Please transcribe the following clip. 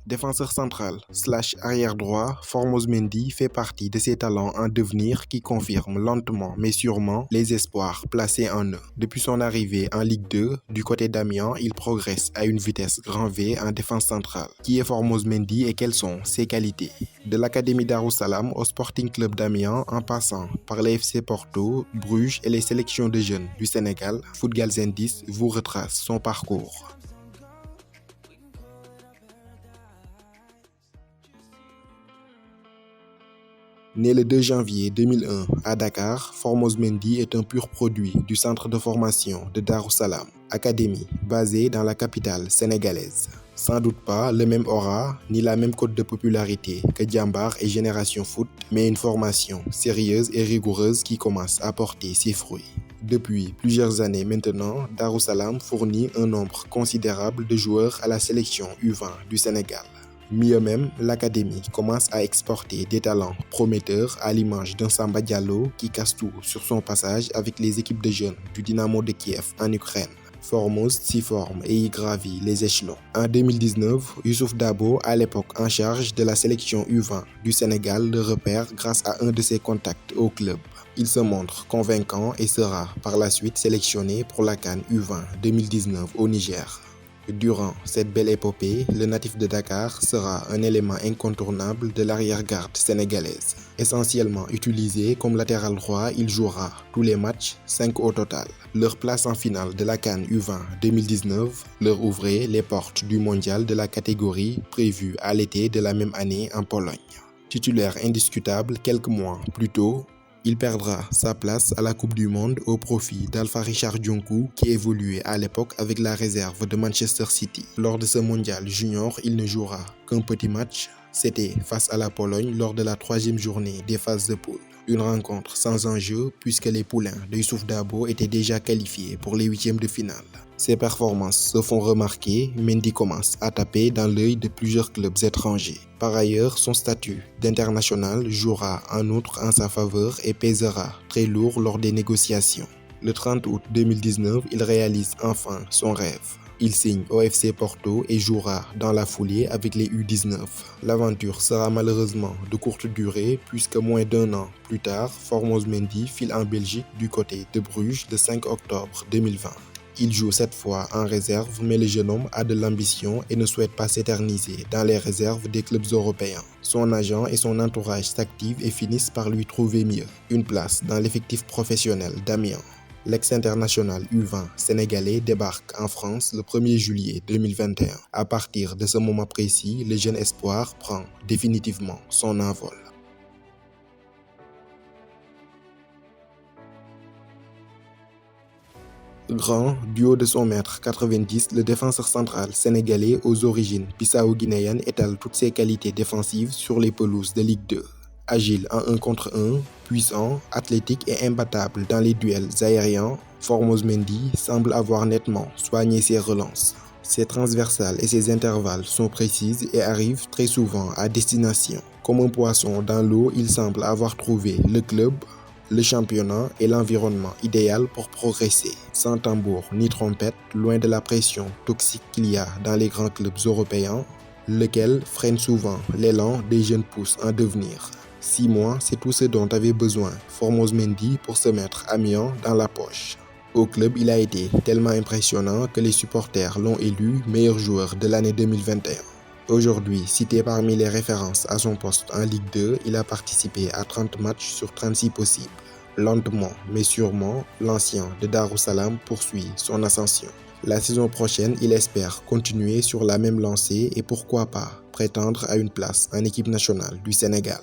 Défenseur central / arrière droit, Formose Mendy fait partie de ces talents en devenir qui confirment lentement mais sûrement les espoirs placés en eux. Depuis son arrivée en Ligue 2, du côté d'Amiens, il progresse à une vitesse grand V en défense centrale. Qui est Formose Mendy et quelles sont ses qualités? De l'Académie Darussalam au Sporting Club d'Amiens en passant par les FC Porto, Bruges et les sélections de jeunes du Sénégal, Foot Galsen 10 vous retrace son parcours. Né le 2 janvier 2001 à Dakar, Formose Mendy est un pur produit du centre de formation de Darussalam, académie basée dans la capitale sénégalaise. Sans doute pas le même aura ni la même cote de popularité que Diambar et Génération Foot, mais une formation sérieuse et rigoureuse qui commence à porter ses fruits. Depuis plusieurs années maintenant, Darussalam fournit un nombre considérable de joueurs à la sélection U20 du Sénégal. Mieux même, l'académie commence à exporter des talents prometteurs à l'image d'un Samba Diallo qui casse tout sur son passage avec les équipes de jeunes du Dynamo de Kiev en Ukraine. Formose s'y forme et y gravit les échelons. En 2019, Youssouf Dabo, à l'époque en charge de la sélection U20 du Sénégal, le repère grâce à un de ses contacts au club. Il se montre convaincant et sera par la suite sélectionné pour la CAN U20 2019 au Niger. Durant cette belle épopée, le natif de Dakar sera un élément incontournable de l'arrière-garde sénégalaise. Essentiellement utilisé comme latéral droit, il jouera tous les matchs, 5 au total. Leur place en finale de la CAN U20 2019 leur ouvrait les portes du mondial de la catégorie prévu à l'été de la même année en Pologne. Titulaire indiscutable quelques mois plus tôt, il perdra sa place à la Coupe du Monde au profit d'Alpha Richard Dionkou qui évoluait à l'époque avec la réserve de Manchester City. Lors de ce mondial junior, il ne jouera qu'un petit match. C'était face à la Pologne lors de la 3e journée des phases de poule. Une rencontre sans enjeu puisque les poulains de Youssouf Dabo étaient déjà qualifiés pour les 8e de finale. Ses performances se font remarquer, Mendy commence à taper dans l'œil de plusieurs clubs étrangers. Par ailleurs, son statut d'international jouera en outre en sa faveur et pèsera très lourd lors des négociations. Le 30 août 2019, il réalise enfin son rêve. Il signe au FC Porto et jouera dans la foulée avec les U19. L'aventure sera malheureusement de courte durée puisque moins d'un an plus tard, Formose Mendy file en Belgique du côté de Bruges le 5 octobre 2020. Il joue cette fois en réserve, mais le jeune homme a de l'ambition et ne souhaite pas s'éterniser dans les réserves des clubs européens. Son agent et son entourage s'activent et finissent par lui trouver mieux, une place dans l'effectif professionnel d'Amiens. L'ex-international U20 sénégalais débarque en France le 1er juillet 2021. À partir de ce moment précis, le jeune espoir prend définitivement son envol. Grand, du haut de son mètre 90, le défenseur central sénégalais aux origines bissau-guinéennes étale toutes ses qualités défensives sur les pelouses de Ligue 2. Agile en 1 contre 1, puissant, athlétique et imbattable dans les duels aériens, Formose Mendy semble avoir nettement soigné ses relances. Ses transversales et ses intervalles sont précises et arrivent très souvent à destination. Comme un poisson dans l'eau, il semble avoir trouvé le club, le championnat et l'environnement idéal pour progresser. Sans tambour ni trompette, loin de la pression toxique qu'il y a dans les grands clubs européens, lequel freine souvent l'élan des jeunes pousses en devenir. 6 mois, c'est tout ce dont avait besoin Formose Mendy pour se mettre Amiens dans la poche. Au club, il a été tellement impressionnant que les supporters l'ont élu meilleur joueur de l'année 2021. Aujourd'hui, cité parmi les références à son poste en Ligue 2, il a participé à 30 matchs sur 36 possibles. Lentement mais sûrement, l'ancien de Darussalam poursuit son ascension. La saison prochaine, il espère continuer sur la même lancée et pourquoi pas prétendre à une place en équipe nationale du Sénégal.